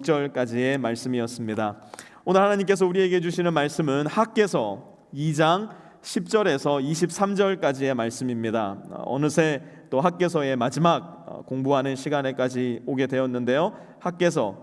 절까지의 말씀이었습니다. 오늘 하나님께서 우리에게 주시는 말씀은 학개서 2장 10절에서 23절까지의 말씀입니다. 어느새 또 학개서의 마지막 공부하는 시간에까지 오게 되었는데요. 학개서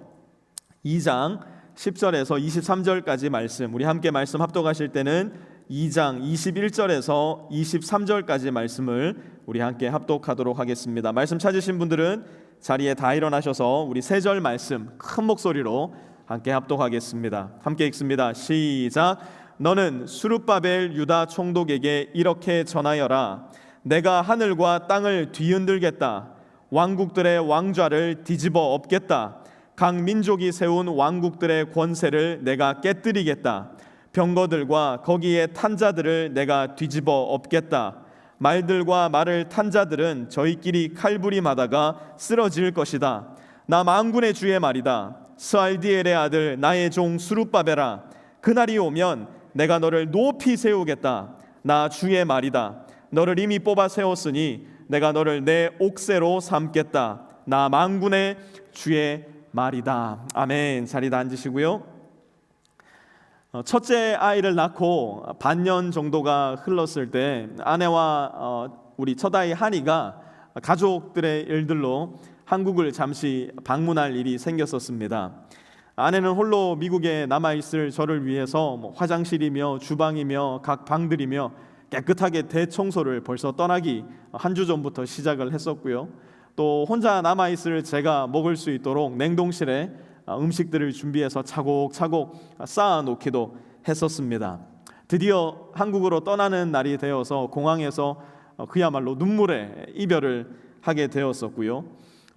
2장 10절에서 23절까지 말씀, 우리 함께 말씀 합독하실 때는 2장 21절에서 23절까지 말씀을 우리 함께 합독하도록 하겠습니다. 말씀 찾으신 분들은 자리에 다 일어나셔서 우리 세 절 말씀 큰 목소리로 함께 합독하겠습니다. 함께 읽습니다. 시작. 너는 수룹바벨 유다 총독에게 이렇게 전하여라. 내가 하늘과 땅을 뒤흔들겠다. 왕국들의 왕좌를 뒤집어 엎겠다. 각 민족이 세운 왕국들의 권세를 내가 깨뜨리겠다. 병거들과 거기에 탄 자들을 내가 뒤집어 엎겠다. 말들과 말을 탄 자들은 저희끼리 칼부림하다가 쓰러질 것이다. 나 만군의 주의 말이다. 스알디엘의 아들 나의 종 수룹바벨아, 그날이 오면 내가 너를 높이 세우겠다. 나 주의 말이다. 너를 이미 뽑아 세웠으니 내가 너를 내 옥새로 삼겠다. 나 만군의 주의 말이다. 아멘. 자리 다 앉으시고요. 첫째 아이를 낳고 반년 정도가 흘렀을 때 아내와 우리 첫아이 한이가 가족들의 일들로 한국을 잠시 방문할 일이 생겼었습니다. 아내는 홀로 미국에 남아있을 저를 위해서 화장실이며 주방이며 각 방들이며 깨끗하게 대청소를 벌써 떠나기 한 주 전부터 시작을 했었고요. 또 혼자 남아있을 제가 먹을 수 있도록 냉동실에 음식들을 준비해서 차곡차곡 쌓아놓기도 했었습니다. 드디어 한국으로 떠나는 날이 되어서 공항에서 그야말로 눈물의 이별을 하게 되었었고요.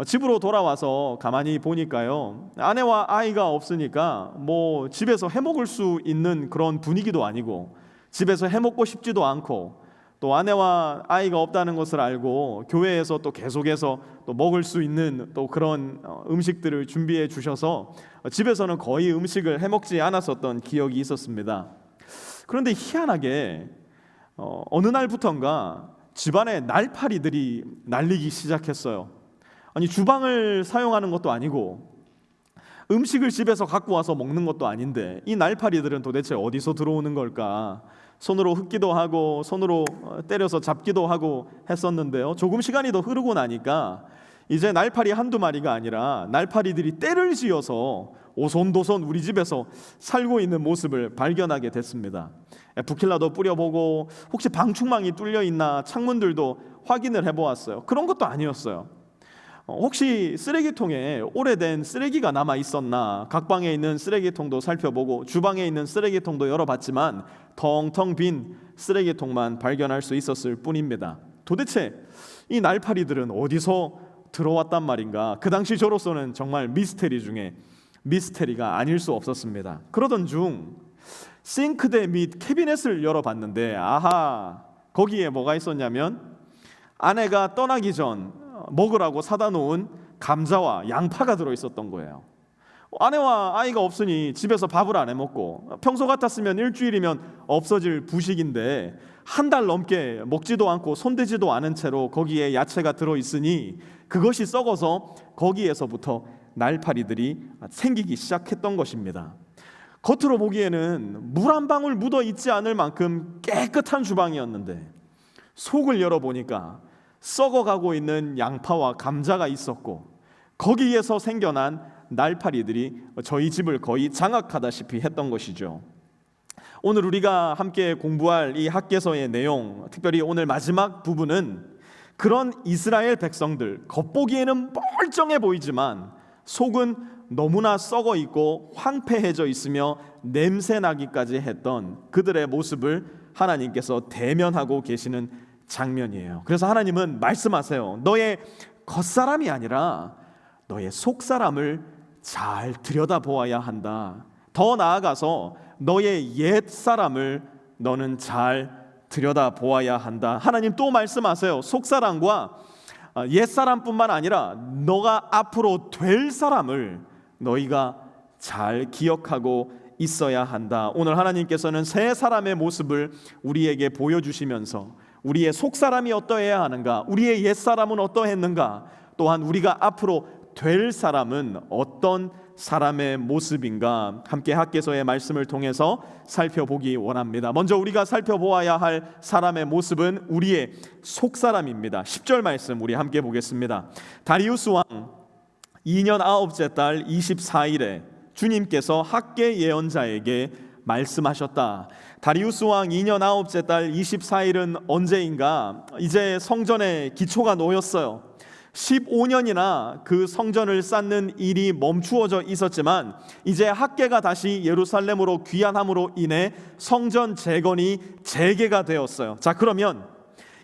집으로 돌아와서 가만히 보니까요, 아내와 아이가 없으니까 집에서 해먹을 수 있는 그런 분위기도 아니고 집에서 해먹고 싶지도 않고, 또 아내와 아이가 없다는 것을 알고 교회에서 또 계속해서 또 먹을 수 있는 또 그런 음식들을 준비해 주셔서 집에서는 거의 음식을 해먹지 않았었던 기억이 있었습니다. 그런데 희한하게 어느 날부턴가 집안에 날파리들이 날리기 시작했어요. 아니, 주방을 사용하는 것도 아니고 음식을 집에서 갖고 와서 먹는 것도 아닌데 이 날파리들은 도대체 어디서 들어오는 걸까? 손으로 흙기도 하고 손으로 때려서 잡기도 하고 했었는데요. 조금 시간이 더 흐르고 나니까 이제 날파리 한두 마리가 아니라 날파리들이 떼를 지어서 오손도손 우리 집에서 살고 있는 모습을 발견하게 됐습니다. 부킬라도 뿌려보고 혹시 방충망이 뚫려 있나 창문들도 확인을 해보았어요. 그런 것도 아니었어요. 혹시 쓰레기통에 오래된 쓰레기가 남아 있었나, 각 방에 있는 쓰레기통도 살펴보고 주방에 있는 쓰레기통도 열어봤지만 텅텅 빈 쓰레기통만 발견할 수 있었을 뿐입니다. 도대체 이 날파리들은 어디서 들어왔단 말인가? 그 당시 저로서는 정말 미스테리 중에 미스테리가 아닐 수 없었습니다. 그러던 중 싱크대 및 캐비넷을 열어봤는데 아하, 거기에 뭐가 있었냐면 아내가 떠나기 전 먹으라고 사다 놓은 감자와 양파가 들어있었던 거예요. 아내와 아이가 없으니 집에서 밥을 안 해먹고 평소 같았으면 일주일이면 없어질 부식인데 한 달 넘게 먹지도 않고 손대지도 않은 채로 거기에 야채가 들어있으니 그것이 썩어서 거기에서부터 날파리들이 생기기 시작했던 것입니다. 겉으로 보기에는 물 한 방울 묻어 있지 않을 만큼 깨끗한 주방이었는데 속을 열어보니까 썩어가고 있는 양파와 감자가 있었고 거기에서 생겨난 날파리들이 저희 집을 거의 장악하다시피 했던 것이죠. 오늘 우리가 함께 공부할 이 학개서의 내용, 특별히 오늘 마지막 부분은 그런 이스라엘 백성들, 겉보기에는 멀쩡해 보이지만 속은 너무나 썩어 있고 황폐해져 있으며 냄새나기까지 했던 그들의 모습을 하나님께서 대면하고 계시는 장면이에요. 그래서 하나님은 말씀하세요. 너의 겉사람이 아니라 너의 속사람을 잘 들여다보아야 한다. 더 나아가서 너의 옛사람을 너는 잘 들여다보아야 한다. 하나님 또 말씀하세요. 속사람과 옛사람뿐만 아니라 너가 앞으로 될 사람을 너희가 잘 기억하고 있어야 한다. 오늘 하나님께서는 새 사람의 모습을 우리에게 보여주시면서 우리의 속사람이 어떠해야 하는가, 우리의 옛사람은 어떠했는가, 또한 우리가 앞으로 될 사람은 어떤 사람의 모습인가 함께 학개서의 말씀을 통해서 살펴보기 원합니다. 먼저 우리가 살펴보아야 할 사람의 모습은 우리의 속사람입니다. 10절 말씀 우리 함께 보겠습니다. 다리우스 왕 2년 9째 달 24일에 주님께서 학개 예언자에게 말씀하셨다. 다리우스 왕 2년 9째 달 24일은 언제인가? 이제 성전의 기초가 놓였어요. 15년이나 그 성전을 쌓는 일이 멈추어져 있었지만 이제 학개가 다시 예루살렘으로 귀환함으로 인해 성전 재건이 재개가 되었어요. 자, 그러면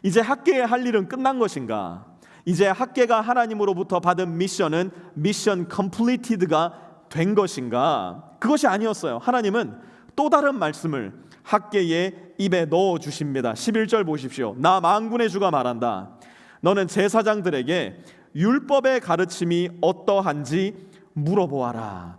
이제 학개의 할 일은 끝난 것인가? 이제 학개가 하나님으로부터 받은 미션은 미션 컴플리티드가 된 것인가? 그것이 아니었어요. 하나님은 또 다른 말씀을 학개의 입에 넣어 주십니다. 11절 보십시오. 나 만군의 주가 말한다. 너는 제사장들에게 율법의 가르침이 어떠한지 물어보아라.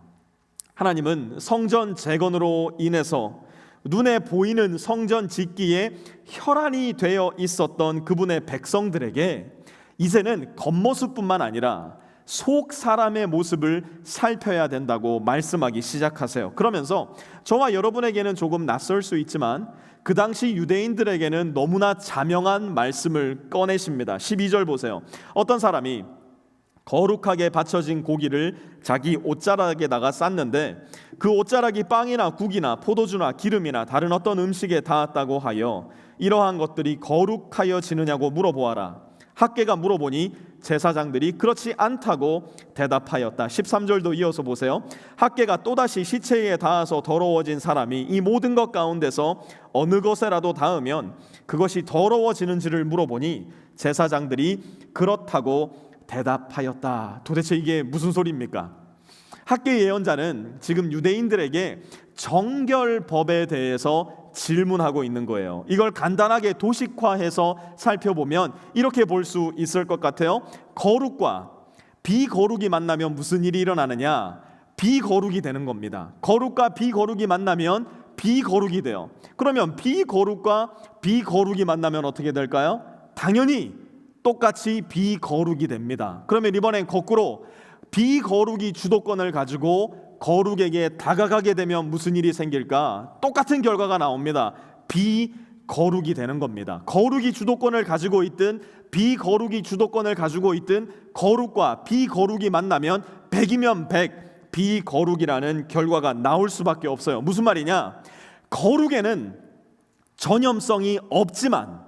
하나님은 성전 재건으로 인해서 눈에 보이는 성전 짓기에 혈안이 되어 있었던 그분의 백성들에게 이제는 겉모습뿐만 아니라 속 사람의 모습을 살펴야 된다고 말씀하기 시작하세요. 그러면서 저와 여러분에게는 조금 낯설 수 있지만 그 당시 유대인들에게는 너무나 자명한 말씀을 꺼내십니다. 12절 보세요. 어떤 사람이 거룩하게 바쳐진 고기를 자기 옷자락에다가 쌌는데 그 옷자락이 빵이나 국이나 포도주나 기름이나 다른 어떤 음식에 닿았다고 하여 이러한 것들이 거룩하여지느냐고 물어보아라. 학개가 물어보니 제사장들이 그렇지 않다고 대답하였다. 13절도 이어서 보세요. 학개가 또다시 시체에 닿아서 더러워진 사람이 이 모든 것 가운데서 어느 것에라도 닿으면 그것이 더러워지는지를 물어보니 제사장들이 그렇다고 대답하였다. 도대체 이게 무슨 소리입니까? 학개 예언자는 지금 유대인들에게 정결법에 대해서 질문하고 있는 거예요. 이걸 간단하게 도식화해서 살펴보면 이렇게 볼 수 있을 것 같아요. 거룩과 비거룩이 만나면 무슨 일이 일어나느냐? 비거룩이 되는 겁니다. 거룩과 비거룩이 만나면 비거룩이 돼요. 그러면 비거룩과 비거룩이 만나면 어떻게 될까요? 당연히 똑같이 비거룩이 됩니다. 그러면 이번엔 거꾸로 비거룩이 주도권을 가지고 거룩에게 다가가게 되면 무슨 일이 생길까? 똑같은 결과가 나옵니다. 비거룩이 되는 겁니다. 거룩이 주도권을 가지고 있든 비거룩이 주도권을 가지고 있든 거룩과 비거룩이 만나면 100이면 100 비거룩이라는 결과가 나올 수밖에 없어요. 무슨 말이냐? 거룩에는 전염성이 없지만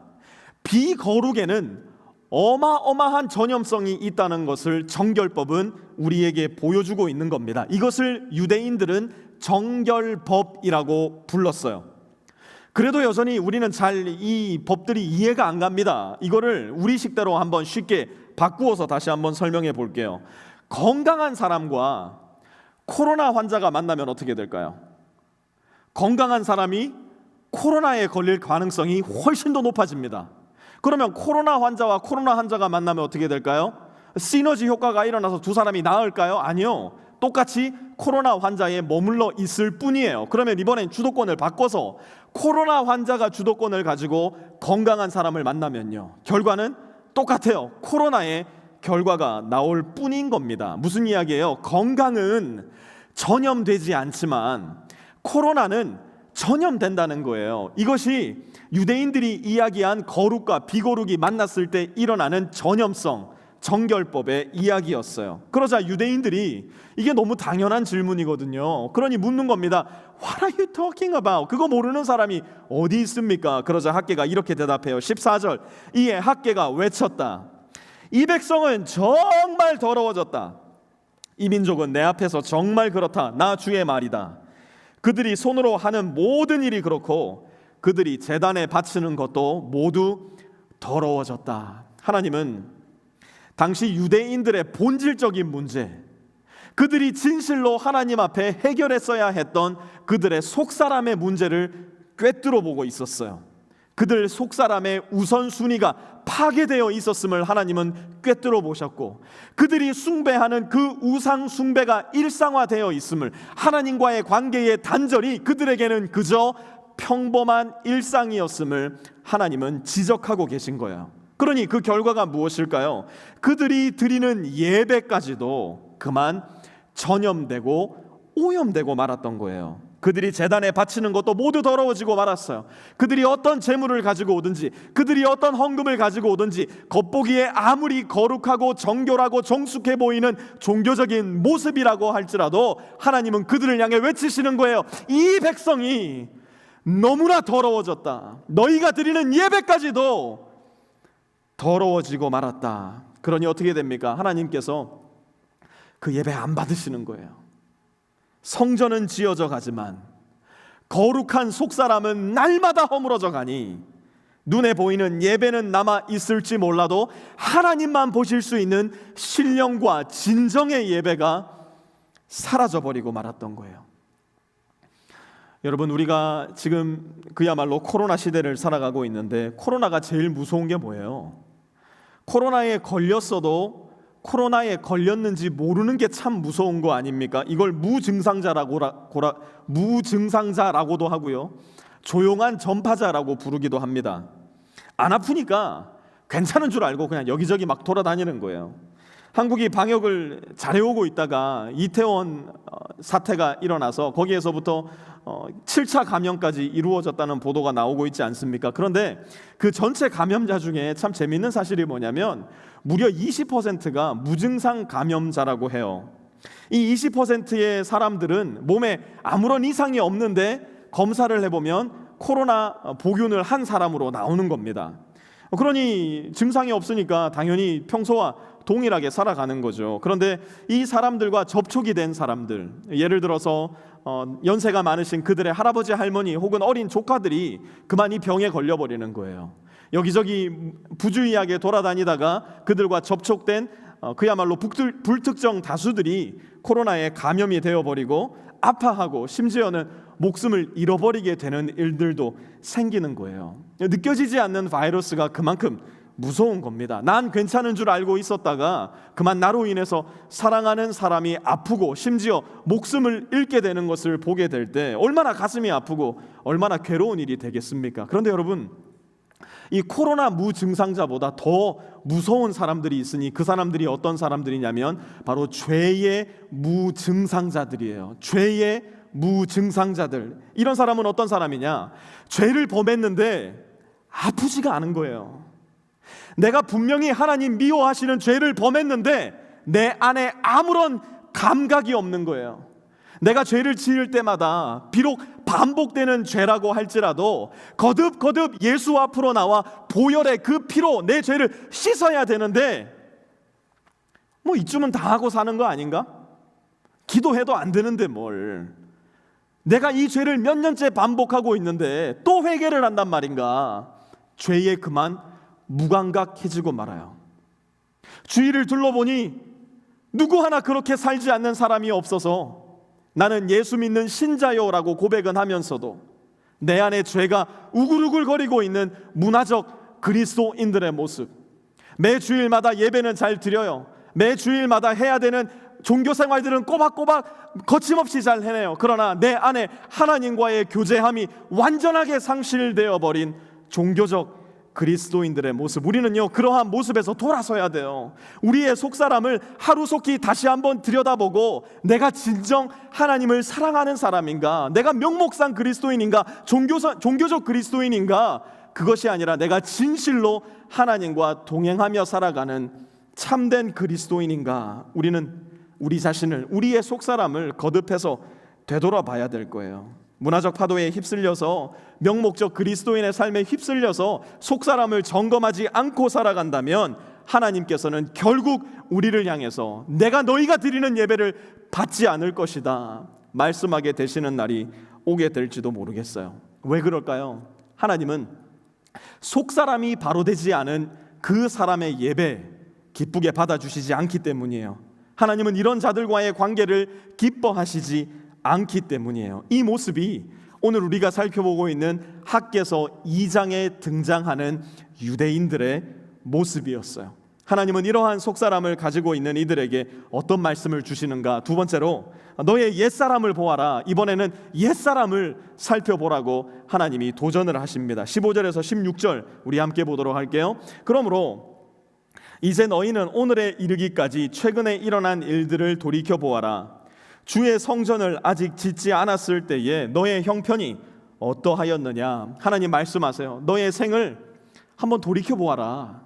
비거룩에는 어마어마한 전염성이 있다는 것을 정결법은 우리에게 보여주고 있는 겁니다. 이것을 유대인들은 정결법이라고 불렀어요. 그래도 여전히 우리는 잘 이 법들이 이해가 안 갑니다. 이거를 우리 식대로 한번 쉽게 바꾸어서 다시 한번 설명해 볼게요. 건강한 사람과 코로나 환자가 만나면 어떻게 될까요? 건강한 사람이 코로나에 걸릴 가능성이 훨씬 더 높아집니다. 그러면 코로나 환자와 코로나 환자가 만나면 어떻게 될까요? 시너지 효과가 일어나서 두 사람이 나을까요? 아니요. 똑같이 코로나 환자에 머물러 있을 뿐이에요. 그러면 이번엔 주도권을 바꿔서 코로나 환자가 주도권을 가지고 건강한 사람을 만나면요, 결과는 똑같아요. 코로나의 결과가 나올 뿐인 겁니다. 무슨 이야기예요? 건강은 전염되지 않지만 코로나는 전염된다는 거예요. 이것이 유대인들이 이야기한 거룩과 비거룩이 만났을 때 일어나는 전염성, 정결법의 이야기였어요. 그러자 유대인들이 이게 너무 당연한 질문이거든요. 그러니 묻는 겁니다. What are you talking about? 그거 모르는 사람이 어디 있습니까? 그러자 학개가 이렇게 대답해요. 14절. 이에 학개가 외쳤다. 이 백성은 정말 더러워졌다. 이 민족은 내 앞에서 정말 그렇다. 나 주의 말이다. 그들이 손으로 하는 모든 일이 그렇고 그들이 제단에 바치는 것도 모두 더러워졌다. 하나님은 당시 유대인들의 본질적인 문제, 그들이 진실로 하나님 앞에 해결했어야 했던 그들의 속사람의 문제를 꿰뚫어 보고 있었어요. 그들 속사람의 우선순위가 파괴되어 있었음을 하나님은 꿰뚫어 보셨고, 그들이 숭배하는 그 우상 숭배가 일상화되어 있음을, 하나님과의 관계의 단절이 그들에게는 그저 평범한 일상이었음을 하나님은 지적하고 계신 거예요. 그러니 그 결과가 무엇일까요? 그들이 드리는 예배까지도 그만 전염되고 오염되고 말았던 거예요. 그들이 제단에 바치는 것도 모두 더러워지고 말았어요. 그들이 어떤 재물을 가지고 오든지, 그들이 어떤 헌금을 가지고 오든지, 겉보기에 아무리 거룩하고 정결하고 정숙해 보이는 종교적인 모습이라고 할지라도 하나님은 그들을 향해 외치시는 거예요. 이 백성이 너무나 더러워졌다. 너희가 드리는 예배까지도 더러워지고 말았다. 그러니 어떻게 됩니까? 하나님께서 그 예배 안 받으시는 거예요. 성전은 지어져 가지만 거룩한 속사람은 날마다 허물어져 가니 눈에 보이는 예배는 남아 있을지 몰라도 하나님만 보실 수 있는 신령과 진정의 예배가 사라져버리고 말았던 거예요. 여러분, 우리가 지금 그야말로 코로나 시대를 살아가고 있는데 코로나가 제일 무서운 게 뭐예요? 코로나에 걸렸어도 코로나에 걸렸는지 모르는 게 참 무서운 거 아닙니까? 이걸 무증상자라고도 하고요, 조용한 전파자라고 부르기도 합니다. 안 아프니까 괜찮은 줄 알고 그냥 여기저기 막 돌아다니는 거예요. 한국이 방역을 잘해오고 있다가 이태원 사태가 일어나서 거기에서부터 7차 감염까지 이루어졌다는 보도가 나오고 있지 않습니까? 그런데 그 전체 감염자 중에 참 재미있는 사실이 뭐냐면 무려 20%가 무증상 감염자라고 해요. 이 20%의 사람들은 몸에 아무런 이상이 없는데 검사를 해보면 코로나 보균을 한 사람으로 나오는 겁니다. 그러니 증상이 없으니까 당연히 평소와 동일하게 살아가는 거죠. 그런데 이 사람들과 접촉이 된 사람들, 예를 들어서 연세가 많으신 그들의 할아버지, 할머니 혹은 어린 조카들이 그만 이 병에 걸려버리는 거예요. 여기저기 부주의하게 돌아다니다가 그들과 접촉된 그야말로 불특정 다수들이 코로나에 감염이 되어버리고 아파하고 심지어는 목숨을 잃어버리게 되는 일들도 생기는 거예요. 느껴지지 않는 바이러스가 그만큼 무서운 겁니다. 난 괜찮은 줄 알고 있었다가 그만 나로 인해서 사랑하는 사람이 아프고 심지어 목숨을 잃게 되는 것을 보게 될 때 얼마나 가슴이 아프고 얼마나 괴로운 일이 되겠습니까? 그런데 여러분, 이 코로나 무증상자보다 더 무서운 사람들이 있으니 그 사람들이 어떤 사람들이냐면 바로 죄의 무증상자들이에요. 죄의 무증상자들. 이런 사람은 어떤 사람이냐? 죄를 범했는데 아프지가 않은 거예요. 내가 분명히 하나님 미워하시는 죄를 범했는데 내 안에 아무런 감각이 없는 거예요. 내가 죄를 지을 때마다 비록 반복되는 죄라고 할지라도 거듭거듭 예수 앞으로 나와 보혈의 그 피로 내 죄를 씻어야 되는데 뭐 이쯤은 다 하고 사는 거 아닌가? 기도해도 안 되는데 뭘. 내가 이 죄를 몇 년째 반복하고 있는데 또 회개를 한단 말인가? 죄에 그만 무감각해지고 말아요. 주위를 둘러보니 누구 하나 그렇게 살지 않는 사람이 없어서 나는 예수 믿는 신자요라고 고백은 하면서도 내 안에 죄가 우글우글거리고 있는 문화적 그리스도인들의 모습. 매 주일마다 예배는 잘 드려요. 매 주일마다 해야 되는 종교 생활들은 꼬박꼬박 거침없이 잘 해내요. 그러나 내 안에 하나님과의 교제함이 완전하게 상실되어 버린 종교적 그리스도인들의 모습. 우리는요, 그러한 모습에서 돌아서야 돼요. 우리의 속사람을 하루속히 다시 한번 들여다보고 내가 진정 하나님을 사랑하는 사람인가? 내가 명목상 그리스도인인가? 종교적 그리스도인인가? 그것이 아니라 내가 진실로 하나님과 동행하며 살아가는 참된 그리스도인인가? 우리는 우리 자신을, 우리의 속사람을 거듭해서 되돌아봐야 될 거예요. 문화적 파도에 휩쓸려서 명목적 그리스도인의 삶에 휩쓸려서 속사람을 점검하지 않고 살아간다면 하나님께서는 결국 우리를 향해서 내가 너희가 드리는 예배를 받지 않을 것이다 말씀하게 되시는 날이 오게 될지도 모르겠어요. 왜 그럴까요? 하나님은 속사람이 바로 되지 않은 그 사람의 예배 기쁘게 받아주시지 않기 때문이에요. 하나님은 이런 자들과의 관계를 기뻐하시지 않기 때문이에요. 이 모습이 오늘 우리가 살펴보고 있는 학개서 2장에 등장하는 유대인들의 모습이었어요. 하나님은 이러한 속사람을 가지고 있는 이들에게 어떤 말씀을 주시는가? 두 번째로 너의 옛사람을 보아라. 이번에는 옛사람을 살펴보라고 하나님이 도전을 하십니다. 15절에서 16절 우리 함께 보도록 할게요. 그러므로 이제 너희는 오늘에 이르기까지 최근에 일어난 일들을 돌이켜보아라. 주의 성전을 아직 짓지 않았을 때에 너의 형편이 어떠하였느냐. 하나님 말씀하세요. 너의 생을 한번 돌이켜 보아라.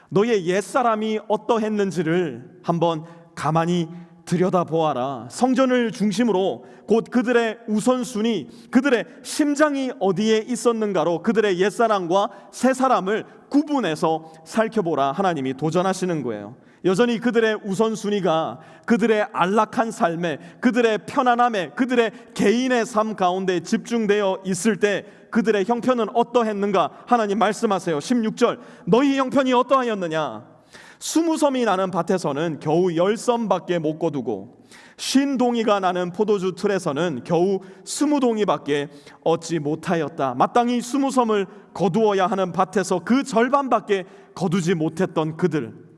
너의 옛사람이 어떠했는지를 한번 가만히 들여다보아라. 성전을 중심으로 곧 그들의 우선순위, 그들의 심장이 어디에 있었는가로 그들의 옛사람과 새사람을 구분해서 살펴보라. 하나님이 도전하시는 거예요. 여전히 그들의 우선순위가 그들의 안락한 삶에, 그들의 편안함에, 그들의 개인의 삶 가운데 집중되어 있을 때 그들의 형편은 어떠했는가? 하나님 말씀하세요. 16절, 너희 형편이 어떠하였느냐? 20섬이 나는 밭에서는 겨우 10섬밖에 못 거두고 50동이가 나는 포도주 틀에서는 겨우 20동이밖에 얻지 못하였다. 마땅히 20섬을 거두어야 하는 밭에서 그 절반밖에 거두지 못했던 그들,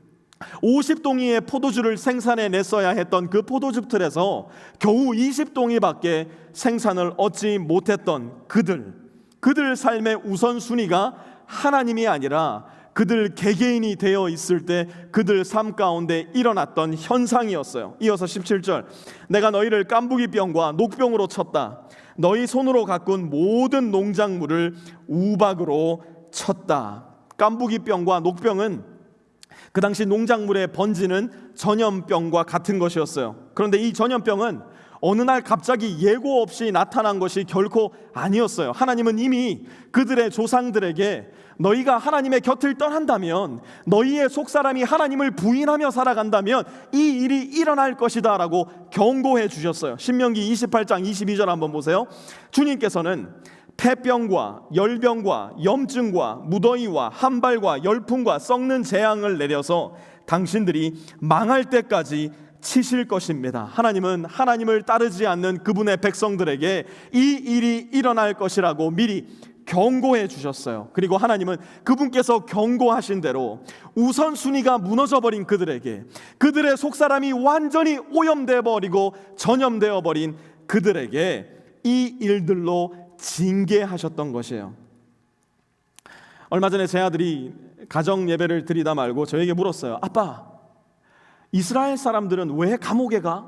50동이의 포도주를 생산해 냈어야 했던 그 포도주 틀에서 겨우 20동이밖에 생산을 얻지 못했던 그들 삶의 우선순위가 하나님이 아니라 그들 개개인이 되어 있을 때 그들 삶 가운데 일어났던 현상이었어요. 이어서 17절, 내가 너희를 깐부기병과 녹병으로 쳤다. 너희 손으로 가꾼 모든 농작물을 우박으로 쳤다. 깐부기병과 녹병은 그 당시 농작물에 번지는 전염병과 같은 것이었어요. 그런데 이 전염병은 어느 날 갑자기 예고 없이 나타난 것이 결코 아니었어요. 하나님은 이미 그들의 조상들에게 너희가 하나님의 곁을 떠난다면, 너희의 속사람이 하나님을 부인하며 살아간다면 이 일이 일어날 것이다 라고 경고해 주셨어요. 신명기 28장 22절 한번 보세요. 주님께서는 폐병과 열병과 염증과 무더위와 한발과 열풍과 썩는 재앙을 내려서 당신들이 망할 때까지 치실 것입니다. 하나님은 하나님을 따르지 않는 그분의 백성들에게 이 일이 일어날 것이라고 미리 경고해 주셨어요. 그리고 하나님은 그분께서 경고하신 대로 우선순위가 무너져버린 그들에게, 그들의 속사람이 완전히 오염되어 버리고 전염되어 버린 그들에게 이 일들로 징계하셨던 것이에요. 얼마 전에 제 아들이 가정 예배를 드리다 말고 저에게 물었어요. 아빠, 이스라엘 사람들은 왜 감옥에 가?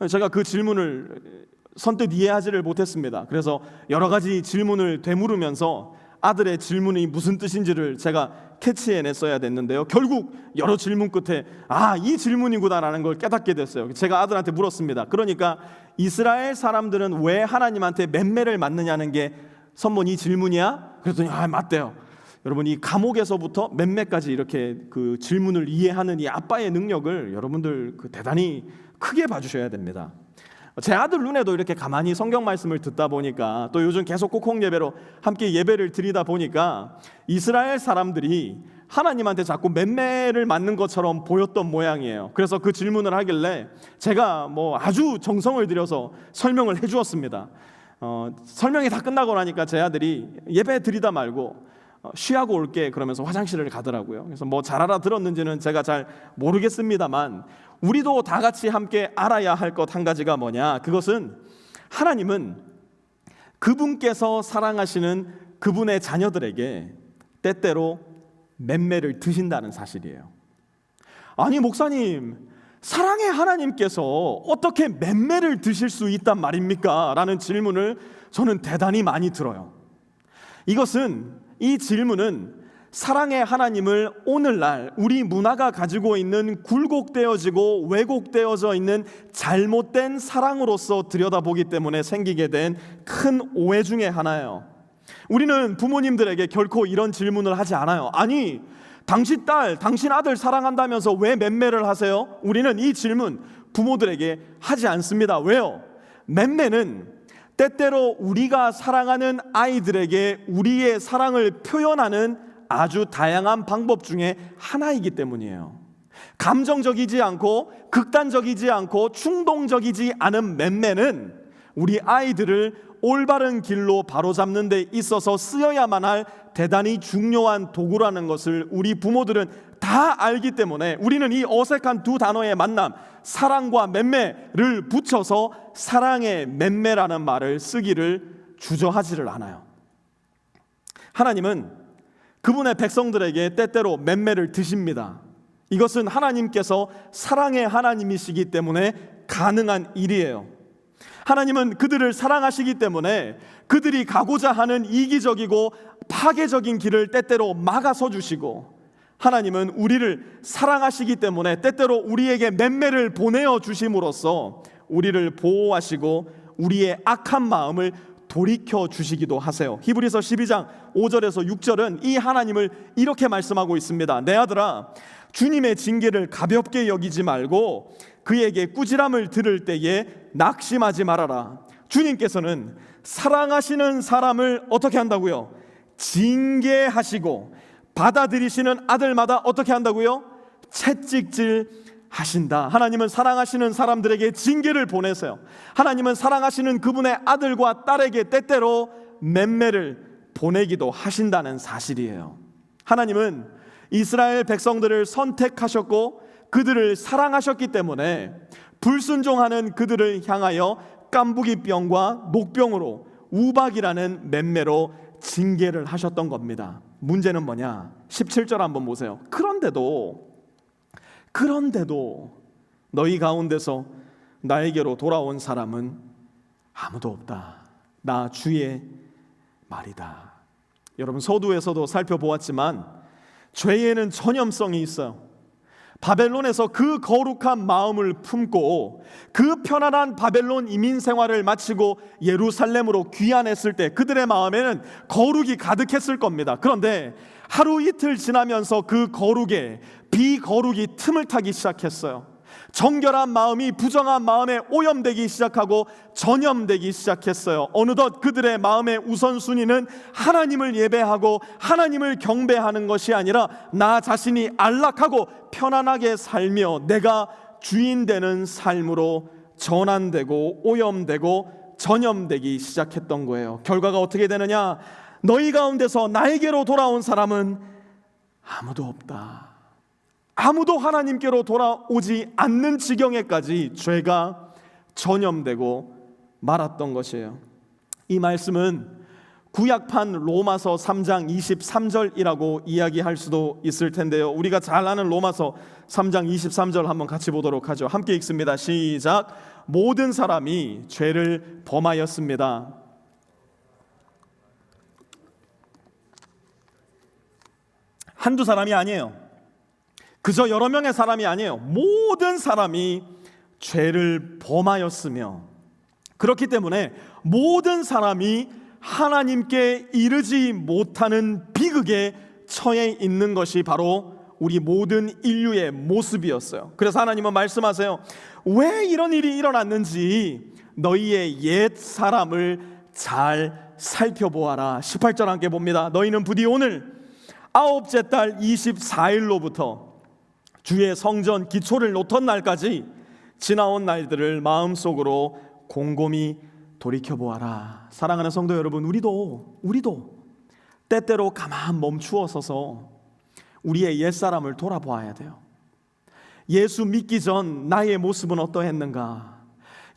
제가 그 질문을 선뜻 이해하지를 못했습니다. 그래서 여러 가지 질문을 되물으면서 아들의 질문이 무슨 뜻인지를 제가 캐치해냈어야 됐는데요. 결국 여러 질문 끝에 이 질문이구나라는 걸 깨닫게 됐어요. 제가 아들한테 물었습니다. 그러니까 이스라엘 사람들은 왜 하나님한테 맴매를 맞느냐는 게 선본 이 질문이야? 그랬더니 맞대요. 여러분, 이 감옥에서부터 맴매까지 이렇게 그 질문을 이해하는 이 아빠의 능력을 여러분들 대단히 크게 봐주셔야 됩니다. 제 아들 눈에도 이렇게 가만히 성경 말씀을 듣다 보니까, 또 요즘 계속 꼭꼭 예배로 함께 예배를 드리다 보니까 이스라엘 사람들이 하나님한테 자꾸 맴매를 맞는 것처럼 보였던 모양이에요. 그래서 그 질문을 하길래 제가 아주 정성을 들여서 설명을 해주었습니다. 설명이 다 끝나고 나니까 제 아들이 예배 드리다 말고 쉬하고 올게 그러면서 화장실을 가더라고요. 그래서 잘 알아들었는지는 제가 잘 모르겠습니다만, 우리도 다 같이 함께 알아야 할 것 한 가지가 뭐냐, 그것은 하나님은 그분께서 사랑하시는 그분의 자녀들에게 때때로 맴매를 드신다는 사실이에요. 아니 목사님, 사랑의 하나님께서 어떻게 맴매를 드실 수 있단 말입니까? 라는 질문을 저는 대단히 많이 들어요. 이 질문은 사랑의 하나님을 오늘날 우리 문화가 가지고 있는 굴곡되어지고 왜곡되어져 있는 잘못된 사랑으로서 들여다보기 때문에 생기게 된 큰 오해 중에 하나예요. 우리는 부모님들에게 결코 이런 질문을 하지 않아요. 아니, 당신 딸, 당신 아들 사랑한다면서 왜 맴매를 하세요? 우리는 이 질문 부모들에게 하지 않습니다. 왜요? 맴매는 때때로 우리가 사랑하는 아이들에게 우리의 사랑을 표현하는 아주 다양한 방법 중에 하나이기 때문이에요. 감정적이지 않고 극단적이지 않고 충동적이지 않은 맴매는 우리 아이들을 올바른 길로 바로잡는 데 있어서 쓰여야만 할 대단히 중요한 도구라는 것을 우리 부모들은 다 알기 때문에 우리는 이 어색한 두 단어의 만남, 사랑과 맴매를 붙여서 사랑의 맴매라는 말을 쓰기를 주저하지를 않아요. 하나님은 그분의 백성들에게 때때로 맴매를 드십니다. 이것은 하나님께서 사랑의 하나님이시기 때문에 가능한 일이에요. 하나님은 그들을 사랑하시기 때문에 그들이 가고자 하는 이기적이고 파괴적인 길을 때때로 막아서 주시고, 하나님은 우리를 사랑하시기 때문에 때때로 우리에게 맹매를 보내어 주심으로써 우리를 보호하시고 우리의 악한 마음을 돌이켜 주시기도 하세요. 히브리서 12장 5절에서 6절은 이 하나님을 이렇게 말씀하고 있습니다. 내 아들아, 주님의 징계를 가볍게 여기지 말고 그에게 꾸지람을 들을 때에 낙심하지 말아라. 주님께서는 사랑하시는 사람을 어떻게 한다고요? 징계하시고 받아들이시는 아들마다 어떻게 한다고요? 채찍질 하신다. 하나님은 사랑하시는 사람들에게 징계를 보내세요. 하나님은 사랑하시는 그분의 아들과 딸에게 때때로 맹매를 보내기도 하신다는 사실이에요. 하나님은 이스라엘 백성들을 선택하셨고 그들을 사랑하셨기 때문에 불순종하는 그들을 향하여 깐부기병과 녹병으로 우박이라는 맹매로 징계를 하셨던 겁니다. 문제는 뭐냐? 17절 한번 보세요. 그런데도 너희 가운데서 나에게로 돌아온 사람은 아무도 없다. 나 주의 말이다. 여러분, 서두에서도 살펴보았지만 죄에는 전염성이 있어요. 바벨론에서 그 거룩한 마음을 품고 그 편안한 바벨론 이민 생활을 마치고 예루살렘으로 귀환했을 때 그들의 마음에는 거룩이 가득했을 겁니다. 그런데 하루 이틀 지나면서 그 거룩에 비거룩이 틈을 타기 시작했어요. 정결한 마음이 부정한 마음에 오염되기 시작하고 전염되기 시작했어요. 어느덧 그들의 마음의 우선순위는 하나님을 예배하고 하나님을 경배하는 것이 아니라 나 자신이 안락하고 편안하게 살며 내가 주인 되는 삶으로 전환되고 오염되고 전염되기 시작했던 거예요. 결과가 어떻게 되느냐? 너희 가운데서 나에게로 돌아온 사람은 아무도 없다. 아무도 하나님께로 돌아오지 않는 지경에까지 죄가 전염되고 말았던 것이에요. 이 말씀은 구약판 로마서 3장 23절이라고 이야기할 수도 있을 텐데요. 우리가 잘 아는 로마서 3장 23절 한번 같이 보도록 하죠. 함께 읽습니다. 시작. 모든 사람이 죄를 범하였습니다. 한두 사람이 아니에요. 그저 여러 명의 사람이 아니에요. 모든 사람이 죄를 범하였으며, 그렇기 때문에 모든 사람이 하나님께 이르지 못하는 비극에 처해 있는 것이 바로 우리 모든 인류의 모습이었어요. 그래서 하나님은 말씀하세요. 왜 이런 일이 일어났는지 너희의 옛 사람을 잘 살펴보아라. 18절 함께 봅니다. 너희는 부디 오늘 아홉째 달 24일로부터 주의 성전 기초를 놓던 날까지 지나온 날들을 마음속으로 곰곰이 돌이켜보아라. 사랑하는 성도 여러분, 우리도 때때로 가만 멈추어 서서 우리의 옛사람을 돌아보아야 돼요. 예수 믿기 전 나의 모습은 어떠했는가?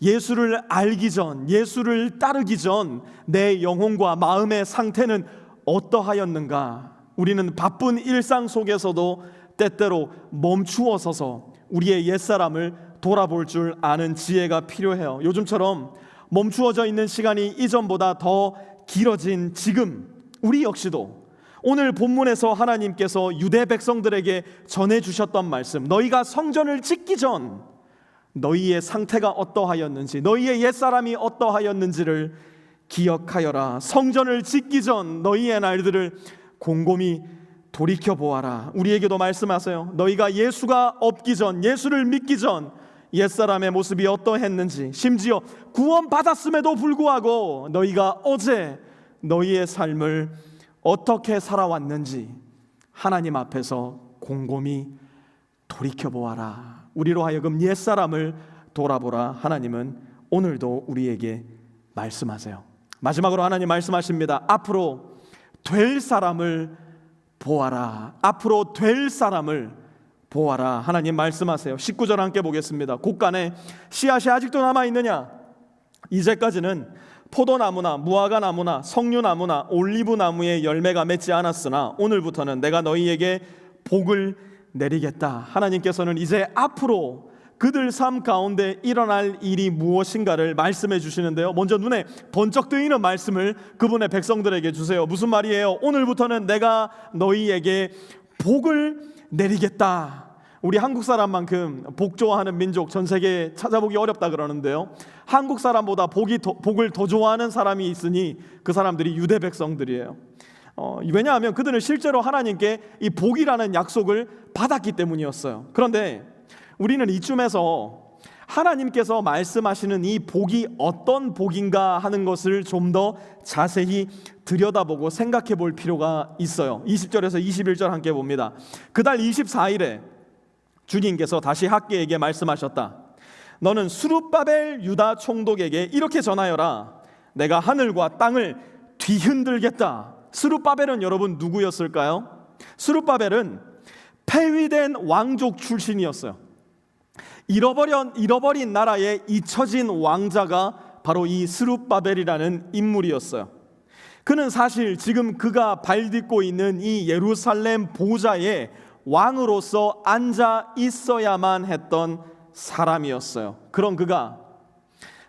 예수를 알기 전, 예수를 따르기 전 내 영혼과 마음의 상태는 어떠하였는가? 우리는 바쁜 일상 속에서도 때때로 멈추어 서서 우리의 옛사람을 돌아볼 줄 아는 지혜가 필요해요. 요즘처럼 멈추어져 있는 시간이 이전보다 더 길어진 지금 우리 역시도 오늘 본문에서 하나님께서 유대 백성들에게 전해주셨던 말씀, 너희가 성전을 짓기 전 너희의 상태가 어떠하였는지, 너희의 옛사람이 어떠하였는지를 기억하여라. 성전을 짓기 전 너희의 날들을 곰곰이 돌이켜보아라. 우리에게도 말씀하세요. 너희가 예수가 없기 전, 예수를 믿기 전 옛사람의 모습이 어떠했는지, 심지어 구원받았음에도 불구하고 너희가 어제 너희의 삶을 어떻게 살아왔는지 하나님 앞에서 곰곰이 돌이켜보아라. 우리로 하여금 옛사람을 돌아보라. 하나님은 오늘도 우리에게 말씀하세요. 마지막으로 하나님 말씀하십니다. 앞으로 될 사람을 보아라. 앞으로 될 사람을 보아라. 하나님 말씀하세요. 19절 함께 보겠습니다. 곳간에 씨앗이 아직도 남아있느냐? 이제까지는 포도나무나 무화과나무나 석류나무나 올리브나무의 열매가 맺지 않았으나 오늘부터는 내가 너희에게 복을 내리겠다. 하나님께서는 이제 앞으로 그들 삶 가운데 일어날 일이 무엇인가를 말씀해 주시는데요. 먼저 눈에 번쩍 뜨이는 말씀을 그분의 백성들에게 주세요. 무슨 말이에요? 오늘부터는 내가 너희에게 복을 내리겠다. 우리 한국 사람만큼 복 좋아하는 민족 전 세계에 찾아보기 어렵다 그러는데요, 한국 사람보다 복을 더 좋아하는 사람이 있으니 그 사람들이 유대 백성들이에요. 왜냐하면 그들은 실제로 하나님께 이 복이라는 약속을 받았기 때문이었어요. 그런데 우리는 이쯤에서 하나님께서 말씀하시는 이 복이 어떤 복인가 하는 것을 좀 더 자세히 들여다보고 생각해 볼 필요가 있어요. 20절에서 21절 함께 봅니다. 그달 24일에 주님께서 다시 학개에게 말씀하셨다. 너는 스룹바벨 유다 총독에게 이렇게 전하여라. 내가 하늘과 땅을 뒤흔들겠다. 스룹바벨은 여러분 누구였을까요? 스룹바벨은 폐위된 왕족 출신이었어요. 잃어버린 나라에 잊혀진 왕자가 바로 이 스룹바벨이라는 인물이었어요. 그는 사실 지금 그가 발딛고 있는 이 예루살렘 보좌에 왕으로서 앉아 있어야만 했던 사람이었어요. 그런 그가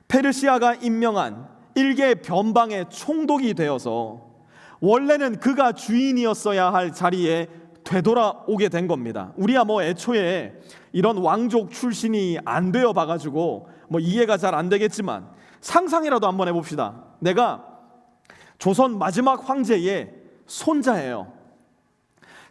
페르시아가 임명한 일개 변방의 총독이 되어서 원래는 그가 주인이었어야 할 자리에 되돌아오게 된 겁니다. 우리야 애초에 이런 왕족 출신이 안 되어 봐가지고 이해가 잘 안 되겠지만 상상이라도 한번 해봅시다. 내가 조선 마지막 황제의 손자예요.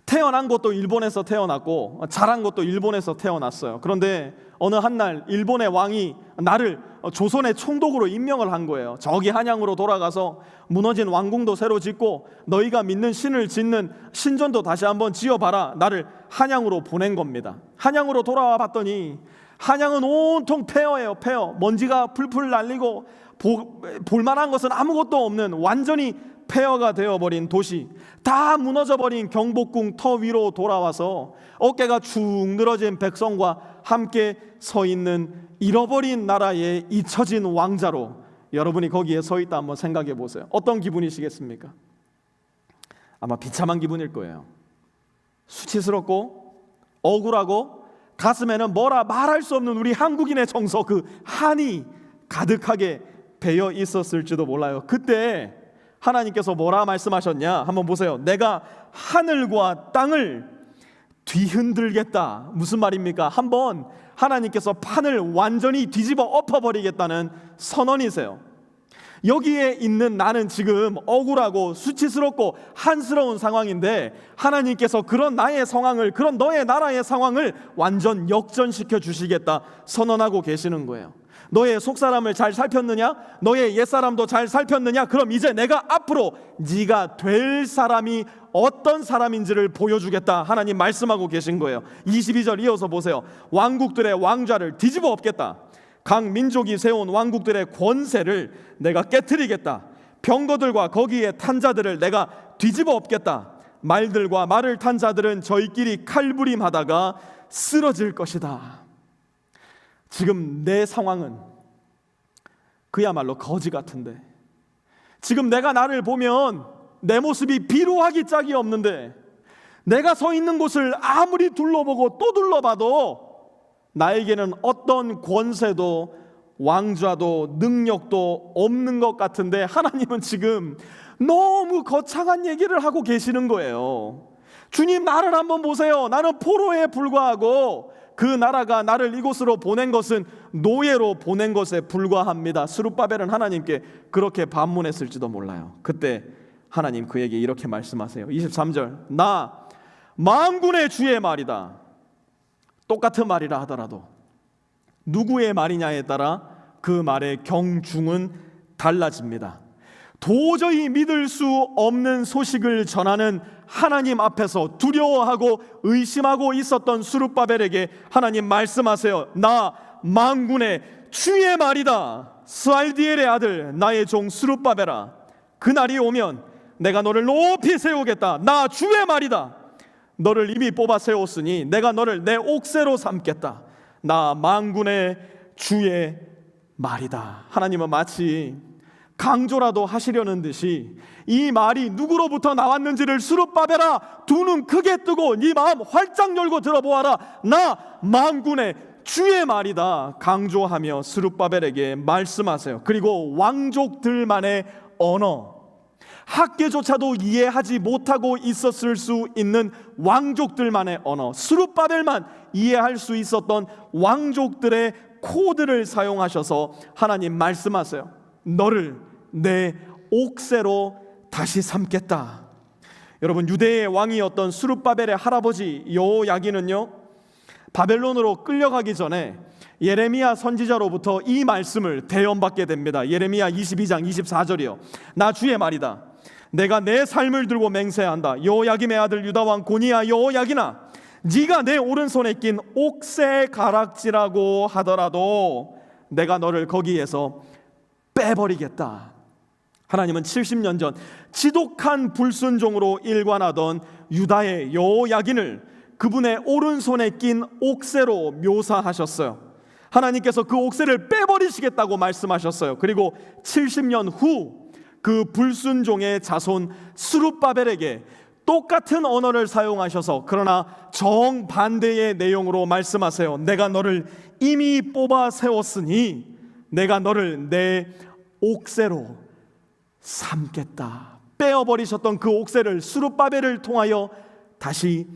태어난 것도 일본에서 태어났고 자란 것도 일본에서 태어났어요. 그런데 어느 한날 일본의 왕이 나를 조선의 총독으로 임명을 한 거예요. 저기 한양으로 돌아가서 무너진 왕궁도 새로 짓고 너희가 믿는 신을 짓는 신전도 다시 한번 지어봐라. 나를 한양으로 보낸 겁니다. 한양으로 돌아와 봤더니 한양은 온통 폐허예요. 폐허. 먼지가 풀풀 날리고 볼만한 것은 아무것도 없는 완전히 폐허가 되어버린 도시, 다 무너져버린 경복궁 터 위로 돌아와서 어깨가 축 늘어진 백성과 함께 서 있는 잃어버린 나라의 잊혀진 왕자로 여러분이 거기에 서 있다 한번 생각해 보세요. 어떤 기분이시겠습니까? 아마 비참한 기분일 거예요. 수치스럽고 억울하고 가슴에는 뭐라 말할 수 없는 우리 한국인의 정서, 그 한이 가득하게 배어 있었을지도 몰라요. 그때 하나님께서 뭐라 말씀하셨냐? 한번 보세요. 내가 하늘과 땅을 뒤흔들겠다. 무슨 말입니까? 한번 하나님께서 판을 완전히 뒤집어 엎어버리겠다는 선언이세요. 여기에 있는 나는 지금 억울하고 수치스럽고 한스러운 상황인데 하나님께서 그런 나의 상황을, 그런 너의 나라의 상황을 완전 역전시켜 주시겠다 선언하고 계시는 거예요. 너의 속사람을 잘 살폈느냐? 너의 옛사람도 잘 살폈느냐? 그럼 이제 내가 앞으로 네가 될 사람이 어떤 사람인지를 보여주겠다 하나님 말씀하고 계신 거예요. 22절 이어서 보세요. 왕국들의 왕좌를 뒤집어 엎겠다. 각 민족이 세운 왕국들의 권세를 내가 깨트리겠다. 병거들과 거기에 탄 자들을 내가 뒤집어 엎겠다. 말들과 말을 탄 자들은 저희끼리 칼부림하다가 쓰러질 것이다. 지금 내 상황은 그야말로 거지 같은데, 지금 내가 나를 보면 내 모습이 비루하기 짝이 없는데, 내가 서 있는 곳을 아무리 둘러보고 또 둘러봐도 나에게는 어떤 권세도 왕좌도 능력도 없는 것 같은데 하나님은 지금 너무 거창한 얘기를 하고 계시는 거예요. 주님, 나를 한번 보세요. 나는 포로에 불과하고 그 나라가 나를 이곳으로 보낸 것은 노예로 보낸 것에 불과합니다. 스룹바벨은 하나님께 그렇게 반문했을지도 몰라요. 그때 하나님 그에게 이렇게 말씀하세요. 23절, 나 만군의 주의 말이다. 똑같은 말이라 하더라도 누구의 말이냐에 따라 그 말의 경중은 달라집니다. 도저히 믿을 수 없는 소식을 전하는 하나님 앞에서 두려워하고 의심하고 있었던 스룹바벨에게 하나님 말씀하세요. 나 만군의 주의 말이다. 스알디엘의 아들 나의 종 스룹바벨아, 그날이 오면 내가 너를 높이 세우겠다. 나 주의 말이다. 너를 이미 뽑아 세웠으니 내가 너를 내 옥새로 삼겠다. 나 만군의 주의 말이다. 하나님은 마치 강조라도 하시려는 듯이 이 말이 누구로부터 나왔는지를 스룹바벨아 두 눈 크게 뜨고 네 마음 활짝 열고 들어보아라. 나 만군의 주의 말이다 강조하며 스룹바벨에게 말씀하세요. 그리고 왕족들만의 언어, 학계조차도 이해하지 못하고 있었을 수 있는 왕족들만의 언어, 스룹바벨만 이해할 수 있었던 왕족들의 코드를 사용하셔서 하나님 말씀하세요. 너를 내 옥새로 다시 삼겠다. 여러분, 유대의 왕이었던 스룹바벨의 할아버지 여호야긴은요, 바벨론으로 끌려가기 전에 예레미야 선지자로부터 이 말씀을 대언받게 됩니다. 예레미야 22장 24절이요. 나 주의 말이다. 내가 내 삶을 들고 맹세한다. 여호야김의 아들 유다왕 고니야, 여호야긴아, 네가 내 오른손에 낀 옥새 가락지라고 하더라도 내가 너를 거기에서 빼버리겠다. 하나님은 70년 전 지독한 불순종으로 일관하던 유다의 여호야긴을 그분의 오른손에 낀 옥새로 묘사하셨어요. 하나님께서 그 옥새를 빼버리시겠다고 말씀하셨어요. 그리고 70년 후 그 불순종의 자손 스룹바벨에게 똑같은 언어를 사용하셔서, 그러나 정반대의 내용으로 말씀하세요. 내가 너를 이미 뽑아 세웠으니 내가 너를 내 옥새로 삼겠다. 빼어버리셨던 그 옥새를 스룹바벨을 통하여 다시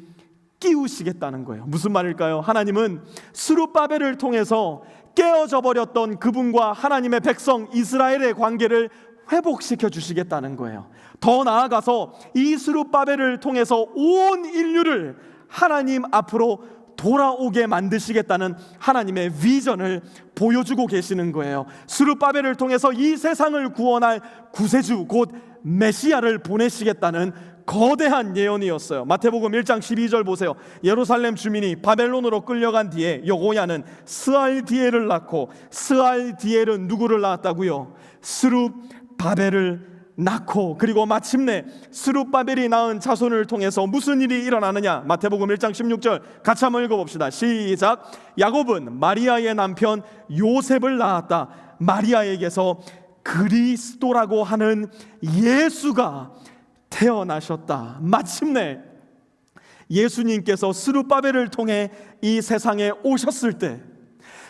끼우시겠다는 거예요. 무슨 말일까요? 하나님은 스룹바벨을 통해서 깨어져 버렸던 그분과 하나님의 백성 이스라엘의 관계를 회복시켜 주시겠다는 거예요. 더 나아가서 이 스룹바벨을 통해서 온 인류를 하나님 앞으로 돌아오게 만드시겠다는 하나님의 비전을 보여주고 계시는 거예요. 스룹바벨을 통해서 이 세상을 구원할 구세주 곧 메시아를 보내시겠다는 거대한 예언이었어요. 마태복음 1장 12절 보세요. 예루살렘 주민이 바벨론으로 끌려간 뒤에 여호야는 스알디엘을 낳고, 스알디엘은 누구를 낳았다고요? 스룹바벨을 낳고, 그리고 마침내 스룹바벨이 낳은 자손을 통해서 무슨 일이 일어나느냐? 마태복음 1장 16절 같이 한번 읽어봅시다. 시작. 야곱은 마리아의 남편 요셉을 낳았다. 마리아에게서 그리스도라고 하는 예수가 태어나셨다. 마침내 예수님께서 스룹바벨을 통해 이 세상에 오셨을 때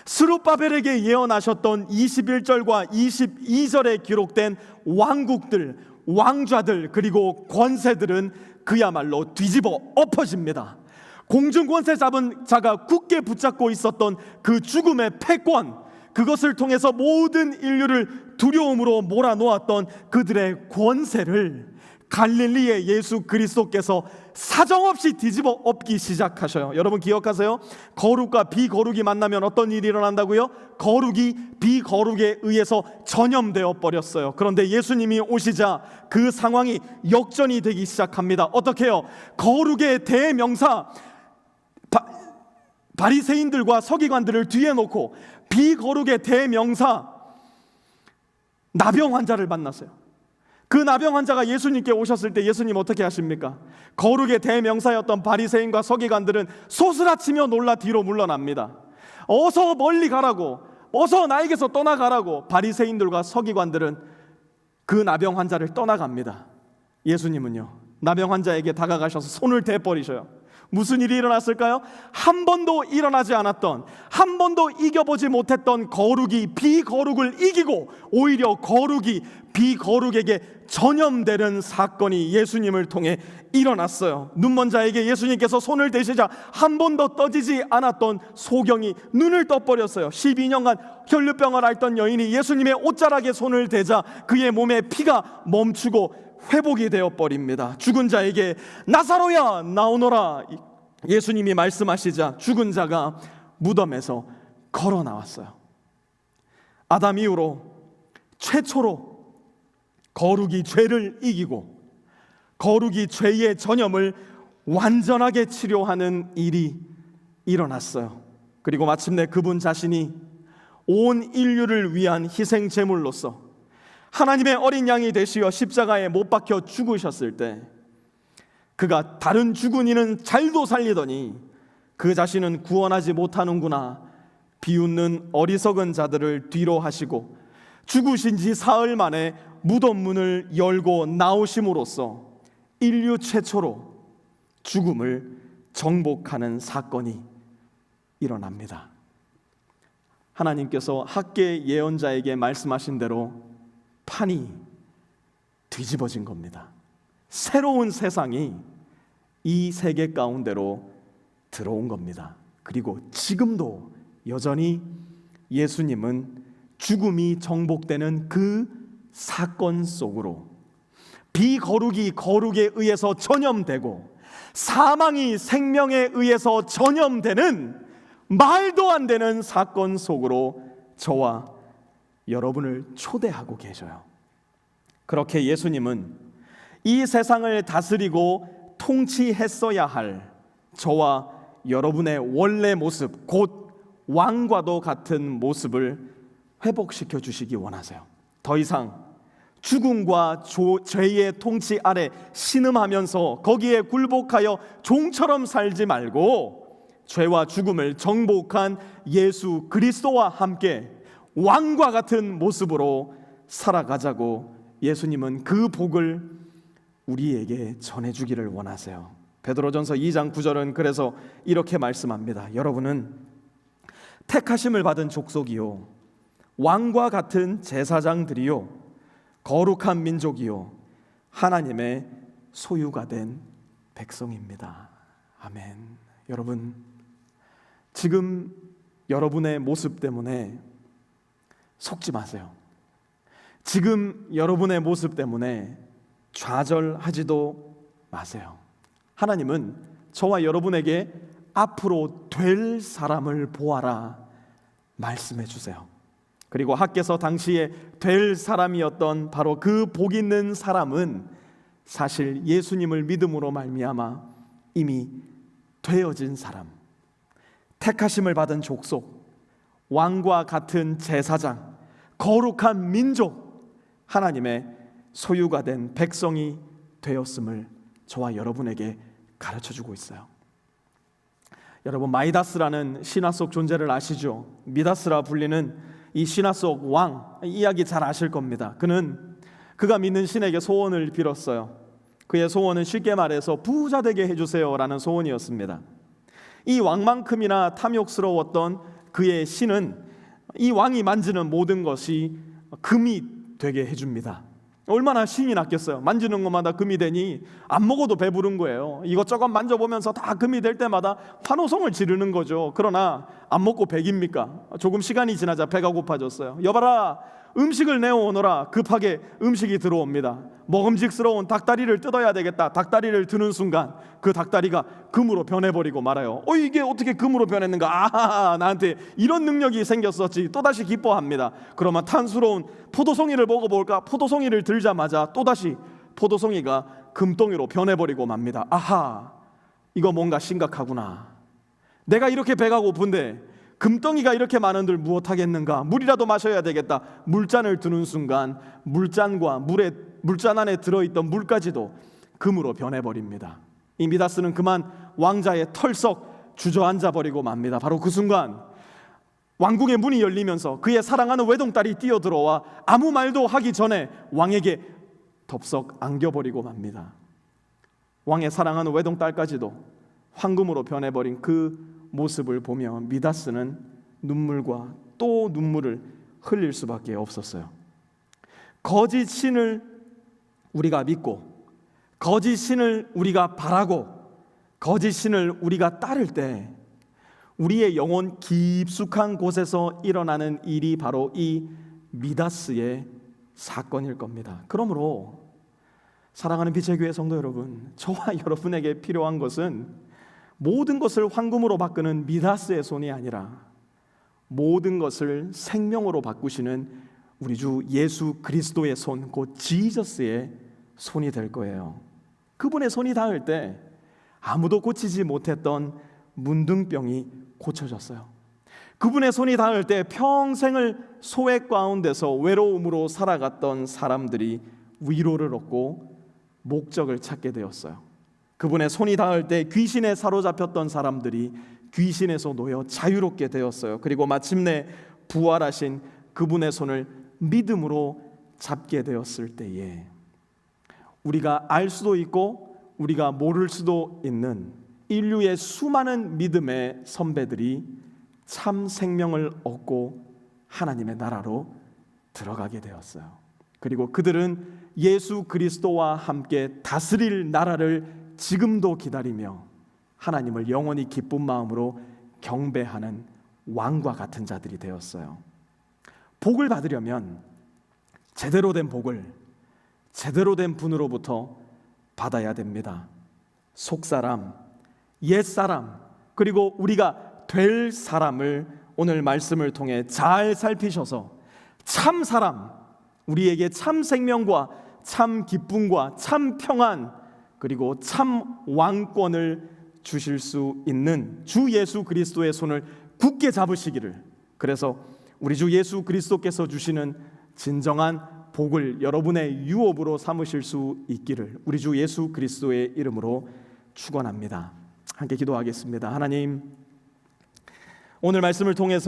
스룹바벨에게 예언하셨던 21절과 22절에 기록된 왕국들, 왕좌들, 그리고 권세들은 그야말로 뒤집어 엎어집니다. 공중권세 잡은 자가 굳게 붙잡고 있었던 그 죽음의 패권, 그것을 통해서 모든 인류를 두려움으로 몰아놓았던 그들의 권세를 갈릴리의 예수 그리스도께서 사정없이 뒤집어 엎기 시작하셔요. 여러분 기억하세요? 거룩과 비거룩이 만나면 어떤 일이 일어난다고요? 거룩이 비거룩에 의해서 전염되어 버렸어요. 그런데 예수님이 오시자 그 상황이 역전이 되기 시작합니다. 어떻게 해요? 거룩의 대명사 바리새인들과 서기관들을 뒤에 놓고 비거룩의 대명사 나병 환자를 만났어요. 그 나병 환자가 예수님께 오셨을 때 예수님 어떻게 하십니까? 거룩의 대명사였던 바리새인과 서기관들은 소스라치며 놀라 뒤로 물러납니다. 어서 멀리 가라고, 어서 나에게서 떠나가라고 바리새인들과 서기관들은 그 나병 환자를 떠나갑니다. 예수님은요, 나병 환자에게 다가가셔서 손을 대버리셔요. 무슨 일이 일어났을까요? 한 번도 일어나지 않았던, 한 번도 이겨보지 못했던 거룩이 비거룩을 이기고 오히려 거룩이 비거룩에게 전염되는 사건이 예수님을 통해 일어났어요. 눈먼 자에게 예수님께서 손을 대시자 한 번도 떠지지 않았던 소경이 눈을 떠버렸어요. 12년간 혈류병을 앓던 여인이 예수님의 옷자락에 손을 대자 그의 몸에 피가 멈추고 회복이 되어버립니다. 죽은 자에게 나사로야 나오너라 예수님이 말씀하시자 죽은 자가 무덤에서 걸어 나왔어요. 아담 이후로 최초로 거룩이 죄를 이기고 거룩이 죄의 전염을 완전하게 치료하는 일이 일어났어요. 그리고 마침내 그분 자신이 온 인류를 위한 희생 제물로서 하나님의 어린 양이 되시어 십자가에 못 박혀 죽으셨을 때 그가 다른 죽은 이는 잘도 살리더니 그 자신은 구원하지 못하는구나 비웃는 어리석은 자들을 뒤로 하시고 죽으신 지 사흘 만에 무덤 문을 열고 나오심으로써 인류 최초로 죽음을 정복하는 사건이 일어납니다. 하나님께서 학계 예언자에게 말씀하신 대로 판이 뒤집어진 겁니다. 새로운 세상이 이 세계 가운데로 들어온 겁니다. 그리고 지금도 여전히 예수님은 죽음이 정복되는 그 사건 속으로 비거룩이 거룩에 의해서 전염되고 사망이 생명에 의해서 전염되는 말도 안 되는 사건 속으로 저와 여러분을 초대하고 계셔요. 그렇게 예수님은 이 세상을 다스리고 통치했어야 할 저와 여러분의 원래 모습, 곧 왕과도 같은 모습을 회복시켜 주시기 원하세요. 더 이상 죽음과 죄의 통치 아래 신음하면서 거기에 굴복하여 종처럼 살지 말고 죄와 죽음을 정복한 예수 그리스도와 함께 왕과 같은 모습으로 살아가자고 예수님은 그 복을 우리에게 전해주기를 원하세요. 베드로전서 2장 9절은 그래서 이렇게 말씀합니다. 여러분은 택하심을 받은 족속이요 왕과 같은 제사장들이요 거룩한 민족이요 하나님의 소유가 된 백성입니다. 아멘. 여러분, 지금 여러분의 모습 때문에 속지 마세요. 지금 여러분의 모습 때문에 좌절하지도 마세요. 하나님은 저와 여러분에게 앞으로 될 사람을 보아라 말씀해 주세요. 그리고 학개서 당시에 될 사람이었던 바로 그 복 있는 사람은 사실 예수님을 믿음으로 말미암아 이미 되어진 사람, 택하심을 받은 족속, 왕과 같은 제사장, 거룩한 민족, 하나님의 소유가 된 백성이 되었음을 저와 여러분에게 가르쳐주고 있어요. 여러분, 마이다스라는 신화 속 존재를 아시죠? 미다스라 불리는 이 신화 속 왕, 이야기 잘 아실 겁니다. 그가 믿는 신에게 소원을 빌었어요. 그의 소원은 쉽게 말해서 부자 되게 해주세요라는 소원이었습니다. 이 왕만큼이나 탐욕스러웠던 그의 신은 이 왕이 만지는 모든 것이 금이 되게 해줍니다. 얼마나 신이 났겠어요. 만지는 것마다 금이 되니 안 먹어도 배부른 거예요. 이것저것 만져보면서 다 금이 될 때마다 환호성을 지르는 거죠. 그러나 안 먹고 배깁니까? 조금 시간이 지나자 배가 고파졌어요. 여봐라, 음식을 내어오너라. 급하게 음식이 들어옵니다. 먹음직스러운 닭다리를 뜯어야 되겠다. 닭다리를 드는 순간 그 닭다리가 금으로 변해버리고 말아요. 이게 어떻게 금으로 변했는가? 아하, 나한테 이런 능력이 생겼었지. 또다시 기뻐합니다. 그러면 탄수로운 포도송이를 먹어볼까? 포도송이를 들자마자 또다시 포도송이가 금덩이로 변해버리고 맙니다. 아하, 이거 뭔가 심각하구나. 내가 이렇게 배가 고픈데 금덩이가 이렇게 많은들 무엇하겠는가? 물이라도 마셔야 되겠다. 물잔을 드는 순간 물잔과 물잔 안에 들어있던 물까지도 금으로 변해버립니다. 이 미다스는 그만 왕자의 털썩 주저앉아 버리고 맙니다. 바로 그 순간 왕궁의 문이 열리면서 그의 사랑하는 외동딸이 뛰어들어와 아무 말도 하기 전에 왕에게 덥석 안겨버리고 맙니다. 왕의 사랑하는 외동딸까지도 황금으로 변해버린 그 모습을 보며 미다스는 눈물과 또 눈물을 흘릴 수밖에 없었어요. 거짓 신을 우리가 믿고 거짓 신을 우리가 바라고 거짓 신을 우리가 따를 때 우리의 영혼 깊숙한 곳에서 일어나는 일이 바로 이 미다스의 사건일 겁니다. 그러므로 사랑하는 빛의 교회 성도 여러분, 저와 여러분에게 필요한 것은 모든 것을 황금으로 바꾸는 미다스의 손이 아니라 모든 것을 생명으로 바꾸시는 우리 주 예수 그리스도의 손, 곧 지저스의 손이 될 거예요. 그분의 손이 닿을 때 아무도 고치지 못했던 문둥병이 고쳐졌어요. 그분의 손이 닿을 때 평생을 소외 가운데서 외로움으로 살아갔던 사람들이 위로를 얻고 목적을 찾게 되었어요. 그분의 손이 닿을 때 귀신에 사로잡혔던 사람들이 귀신에서 놓여 자유롭게 되었어요. 그리고 마침내 부활하신 그분의 손을 믿음으로 잡게 되었을 때에 우리가 알 수도 있고 우리가 모를 수도 있는 인류의 수많은 믿음의 선배들이 참 생명을 얻고 하나님의 나라로 들어가게 되었어요. 그리고 그들은 예수 그리스도와 함께 다스릴 나라를 지금도 기다리며 하나님을 영원히 기쁜 마음으로 경배하는 왕과 같은 자들이 되었어요. 복을 받으려면 제대로 된 복을 제대로 된 분으로부터 받아야 됩니다. 속사람, 옛사람, 그리고 우리가 될 사람을 오늘 말씀을 통해 잘 살피셔서 참 사람, 우리에게 참 생명과 참 기쁨과 참 평안, 그리고 참 왕권을 주실 수 있는 주 예수 그리스도의 손을 굳게 잡으시기를, 그래서 우리 주 예수 그리스도께서 주시는 진정한 복을 여러분의 유업으로 삼으실 수 있기를 우리 주 예수 그리스도의 이름으로 축원합니다. 함께 기도하겠습니다. 하나님, 오늘 말씀을 통해서